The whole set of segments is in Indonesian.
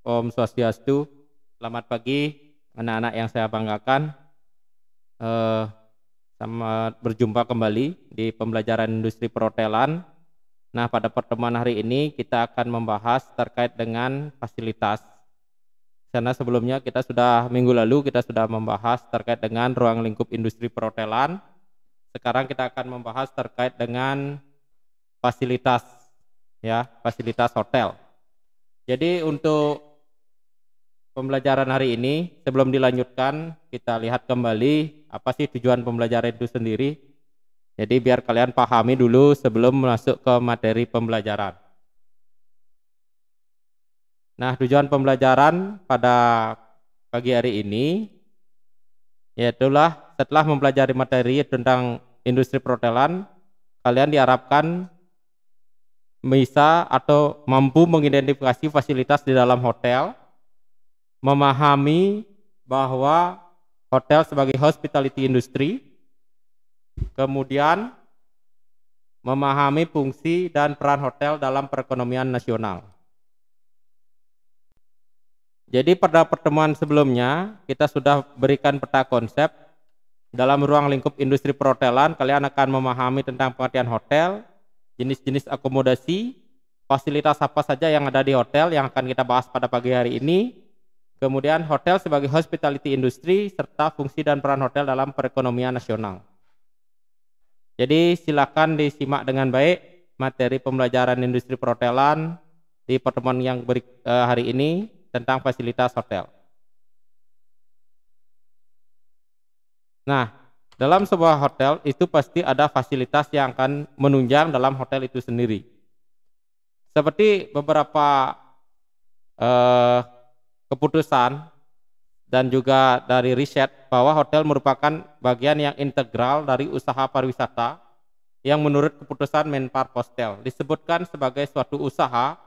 Om Swastiastu. Selamat pagi anak-anak yang saya banggakan. Selamat berjumpa kembali di pembelajaran industri perhotelan. Nah, pada pertemuan hari ini kita akan membahas terkait dengan fasilitas. Karena sebelumnya minggu lalu kita sudah membahas terkait dengan ruang lingkup industri perhotelan. Sekarang kita akan membahas terkait dengan fasilitas, ya, fasilitas hotel. Jadi untuk pembelajaran hari ini, sebelum dilanjutkan, kita lihat kembali apa sih tujuan pembelajaran itu sendiri. Jadi biar kalian pahami dulu sebelum masuk ke materi pembelajaran. Nah, tujuan pembelajaran pada pagi hari ini, yaitulah setelah mempelajari materi tentang industri perhotelan, kalian diharapkan bisa atau mampu mengidentifikasi fasilitas di dalam hotel, memahami bahwa hotel sebagai hospitality industry, kemudian memahami fungsi dan peran hotel dalam perekonomian nasional. Jadi pada pertemuan sebelumnya kita sudah berikan peta konsep dalam ruang lingkup industri perhotelan. Kalian akan memahami tentang pengertian hotel, jenis-jenis akomodasi, fasilitas apa saja yang ada di hotel yang akan kita bahas pada pagi hari ini. Kemudian hotel sebagai hospitality industry serta fungsi dan peran hotel dalam perekonomian nasional. Jadi silakan disimak dengan baik materi pembelajaran industri perhotelan di pertemuan yang hari ini tentang fasilitas hotel. Nah, dalam sebuah hotel itu pasti ada fasilitas yang akan menunjang dalam hotel itu sendiri. Seperti beberapa keputusan dan juga dari riset bahwa hotel merupakan bagian yang integral dari usaha pariwisata yang menurut keputusan Menpar Postel disebutkan sebagai suatu usaha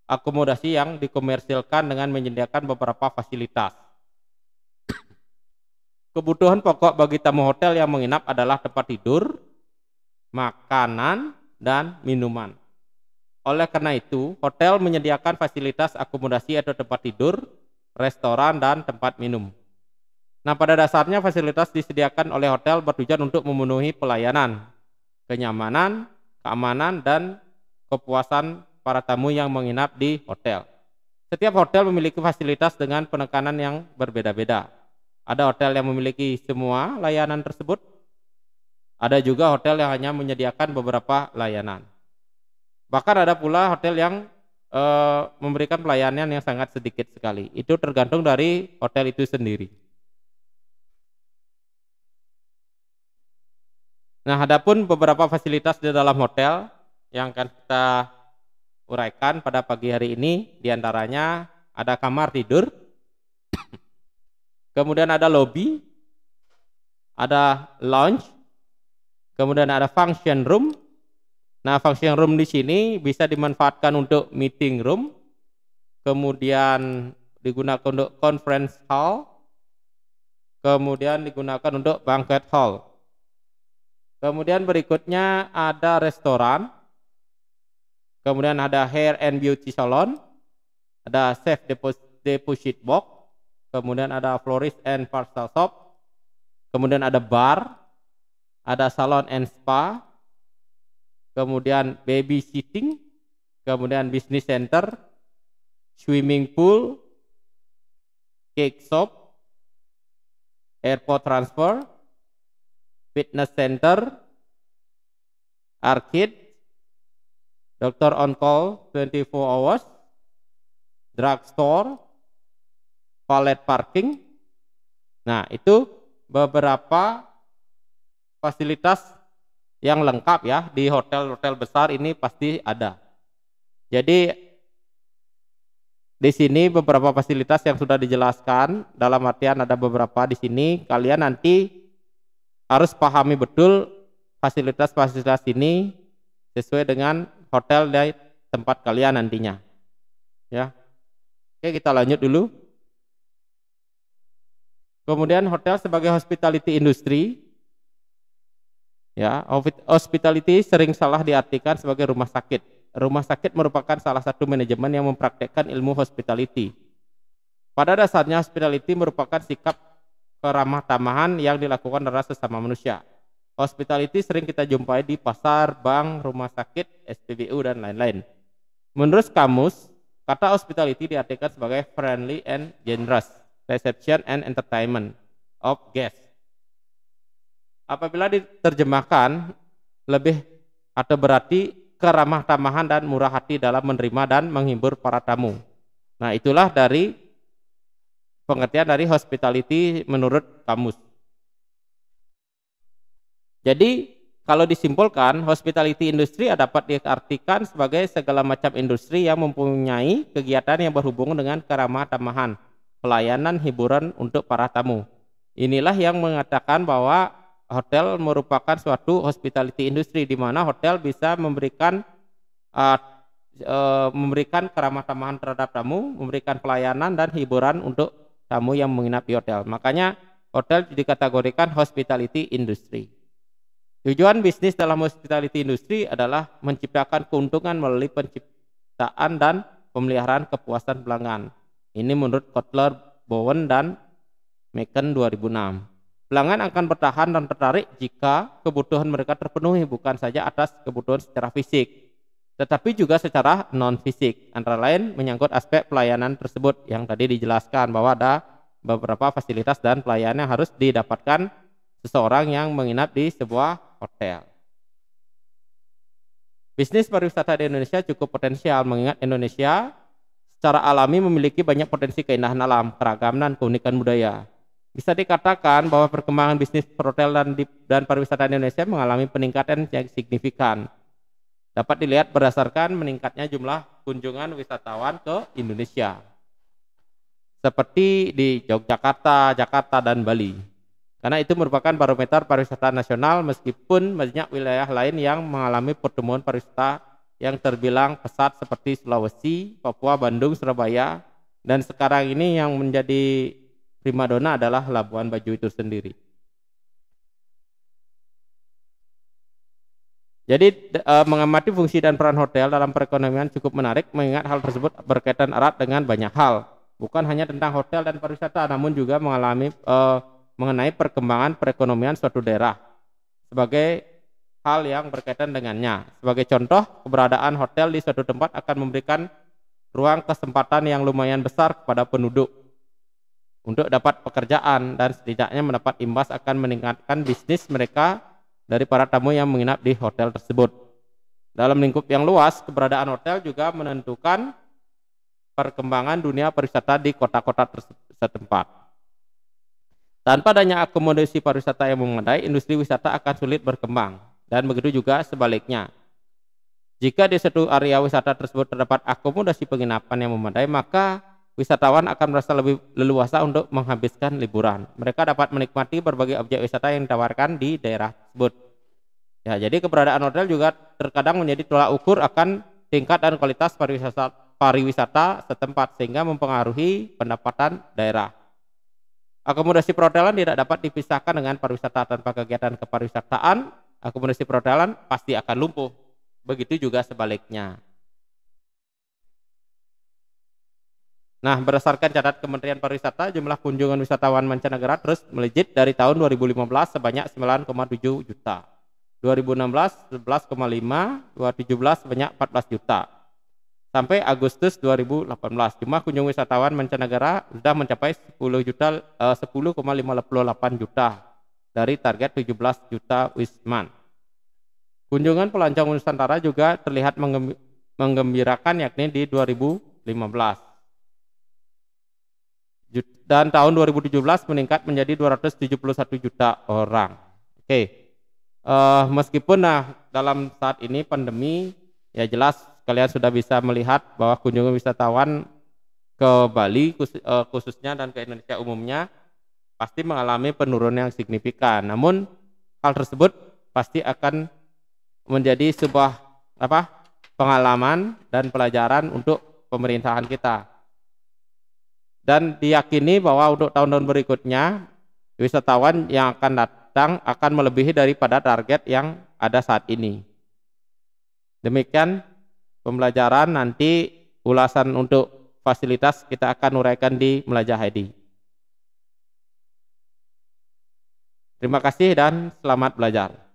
akomodasi yang dikomersilkan dengan menyediakan beberapa fasilitas. Kebutuhan pokok bagi tamu hotel yang menginap adalah tempat tidur, makanan, dan minuman. Oleh karena itu, hotel menyediakan fasilitas akomodasi atau tempat tidur, restoran, dan tempat minum. Nah, pada dasarnya fasilitas disediakan oleh hotel bertujuan untuk memenuhi pelayanan, kenyamanan, keamanan, dan kepuasan para tamu yang menginap di hotel. Setiap hotel memiliki fasilitas dengan penekanan yang berbeda-beda. Ada hotel yang memiliki semua layanan tersebut. Ada juga hotel yang hanya menyediakan beberapa layanan. Bahkan ada pula hotel yang memberikan pelayanan yang sangat sedikit sekali. Itu tergantung dari hotel itu sendiri. Nah, adapun beberapa fasilitas di dalam hotel yang akan kita uraikan pada pagi hari ini, diantaranya ada kamar tidur, kemudian ada lobby, ada lounge, kemudian ada function room. Nah, function room di sini bisa dimanfaatkan untuk meeting room, kemudian digunakan untuk conference hall, kemudian digunakan untuk banquet hall. Kemudian berikutnya ada restoran, kemudian ada hair and beauty salon, ada safe deposit box, kemudian ada florist and parcel shop, kemudian ada bar, ada salon and spa, kemudian babysitting, kemudian business center, swimming pool, cake shop, airport transfer, fitness center, arcade, doctor on call 24 hours, drugstore, valet parking. Nah, itu beberapa fasilitas yang lengkap ya di hotel-hotel besar ini pasti ada. Jadi di sini beberapa fasilitas yang sudah dijelaskan, dalam artian ada beberapa di sini, kalian nanti harus pahami betul fasilitas-fasilitas ini sesuai dengan hotel di tempat kalian nantinya. Ya. Oke, kita lanjut dulu. Kemudian hotel sebagai hospitality industry. Ya, hospitality sering salah diartikan sebagai rumah sakit. Rumah sakit merupakan salah satu manajemen yang mempraktekkan ilmu hospitality. Pada dasarnya hospitality merupakan sikap keramah tamahan yang dilakukan oleh sesama manusia. Hospitality sering kita jumpai di pasar, bank, rumah sakit, SPBU, dan lain-lain. Menurut kamus, kata hospitality diartikan sebagai friendly and generous reception and entertainment of guests. Apabila diterjemahkan lebih atau berarti keramah tamahan dan murah hati dalam menerima dan menghibur para tamu. Nah, itulah dari pengertian dari hospitality menurut kamus. Jadi kalau disimpulkan, hospitality industry dapat diartikan sebagai segala macam industri yang mempunyai kegiatan yang berhubungan dengan keramah tamahan, pelayanan, hiburan untuk para tamu. Inilah yang mengatakan bahwa hotel merupakan suatu hospitality industry, di mana hotel bisa memberikan keramah tamahan terhadap tamu, memberikan pelayanan dan hiburan untuk tamu yang menginap di hotel. Makanya hotel dikategorikan hospitality industry. Tujuan bisnis dalam hospitality industry adalah menciptakan keuntungan melalui penciptaan dan pemeliharaan kepuasan pelanggan. Ini menurut Kotler, Bowen, dan Mecken 2006. Pelanggan akan bertahan dan tertarik jika kebutuhan mereka terpenuhi, bukan saja atas kebutuhan secara fisik, tetapi juga secara non-fisik. Antara lain menyangkut aspek pelayanan tersebut yang tadi dijelaskan bahwa ada beberapa fasilitas dan pelayanan yang harus didapatkan seseorang yang menginap di sebuah hotel. Bisnis pariwisata di Indonesia cukup potensial, mengingat Indonesia secara alami memiliki banyak potensi keindahan alam, keragaman, dan keunikan budaya. Bisa dikatakan bahwa perkembangan bisnis perhotelan dan pariwisata di Indonesia mengalami peningkatan yang signifikan. Dapat dilihat berdasarkan meningkatnya jumlah kunjungan wisatawan ke Indonesia, seperti di Yogyakarta, Jakarta, dan Bali. Karena itu merupakan barometer pariwisata nasional, meskipun banyak wilayah lain yang mengalami pertumbuhan pariwisata yang terbilang pesat seperti Sulawesi, Papua, Bandung, Surabaya, dan sekarang ini yang menjadi primadona adalah Labuan Bajo itu sendiri. Jadi mengamati fungsi dan peran hotel dalam perekonomian cukup menarik, mengingat hal tersebut berkaitan erat dengan banyak hal, bukan hanya tentang hotel dan pariwisata, namun juga mengenai perkembangan perekonomian suatu daerah sebagai hal yang berkaitan dengannya. Sebagai contoh, keberadaan hotel di suatu tempat akan memberikan ruang kesempatan yang lumayan besar kepada penduduk untuk dapat pekerjaan, dan setidaknya mendapat imbas akan meningkatkan bisnis mereka dari para tamu yang menginap di hotel tersebut. Dalam lingkup yang luas, keberadaan hotel juga menentukan perkembangan dunia pariwisata di kota-kota setempat. Tanpa adanya akomodasi pariwisata yang memadai, industri wisata akan sulit berkembang, dan begitu juga sebaliknya. Jika di suatu area wisata tersebut terdapat akomodasi penginapan yang memadai, maka wisatawan akan merasa lebih leluasa untuk menghabiskan liburan. Mereka dapat menikmati berbagai objek wisata yang ditawarkan di daerah tersebut. Ya, jadi keberadaan hotel juga terkadang menjadi tolak ukur akan tingkat dan kualitas pariwisata setempat, sehingga mempengaruhi pendapatan daerah. Akomodasi perhotelan tidak dapat dipisahkan dengan pariwisata. Tanpa kegiatan kepariwisataan, akomodasi perhotelan pasti akan lumpuh. Begitu juga sebaliknya. Nah, berdasarkan catat Kementerian Pariwisata, jumlah kunjungan wisatawan mancanegara terus melejit dari tahun 2015 sebanyak 9,7 juta. 2016 11,5, 2017 sebanyak 14 juta. Sampai Agustus 2018, jumlah kunjungan wisatawan mancanegara sudah mencapai 10,58 juta dari target 17 juta wisman. Kunjungan pelancong Nusantara juga terlihat menggembirakan, yakni di 2015. Dan tahun 2017 meningkat menjadi 271 juta orang. Oke. Meskipun dalam saat ini pandemi, ya jelas kalian sudah bisa melihat bahwa kunjungan wisatawan ke Bali khususnya dan ke Indonesia umumnya pasti mengalami penurunan yang signifikan. Namun hal tersebut pasti akan menjadi sebuah pengalaman dan pelajaran untuk pemerintahan kita. Dan diyakini bahwa untuk tahun-tahun berikutnya wisatawan yang akan datang akan melebihi daripada target yang ada saat ini. Demikian pembelajaran, nanti ulasan untuk fasilitas kita akan uraikan di Melajah ID. Terima kasih dan selamat belajar.